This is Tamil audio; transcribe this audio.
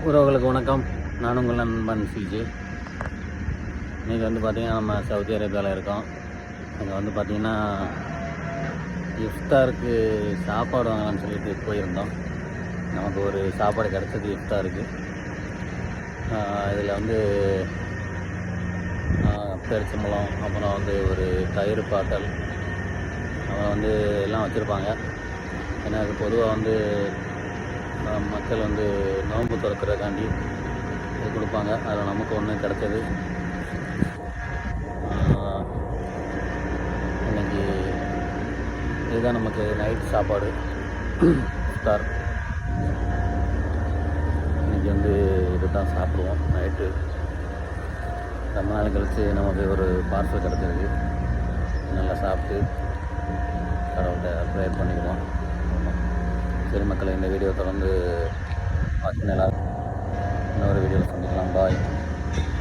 உறவுகளுக்கு வணக்கம். நான் உங்கள் நண்பன் சிஜே. இன்றைக்கி வந்து பார்த்திங்கன்னா நம்ம சவுதி அரேபியாவில் இருக்கோம். அங்கே வந்து பார்த்திங்கன்னா இஃப்தாருக்கு சாப்பாடு வாங்கலாம்னு சொல்லிட்டு போயிருந்தோம். நமக்கு ஒரு சாப்பாடு கிடச்சது இஃப்தாருக்கு. இதில் வந்து பெருச்சம்பழம், அப்புறம் வந்து ஒரு தயிர் பாட்டல், அப்புறம் வந்து எல்லாம் வச்சுருப்பாங்க. ஏன்னா அது பொதுவாக வந்து மக்கள் வந்து நோன்பு திறக்கிறதுக்காண்டி இது கொடுப்பாங்க. அதில் நமக்கு ஒன்று கிடச்சது. இன்றைக்கி இதுதான் நமக்கு நைட் சாப்பாடு, இஃப்தார். இன்றைக்கி வந்து இது தான் சாப்பிடுவோம் நைட்டு. ரொம்ப நாள் கழித்து நமக்கு ஒரு பார்சல் கிடச்சிருக்கு. நல்லா சாப்பிட்டு கடவுள்கிட்ட ப்ரேயர் பண்ணிக்குவோம். சரி மக்களை, இந்த வீடியோ தொடர்ந்து பார்த்து நல்லா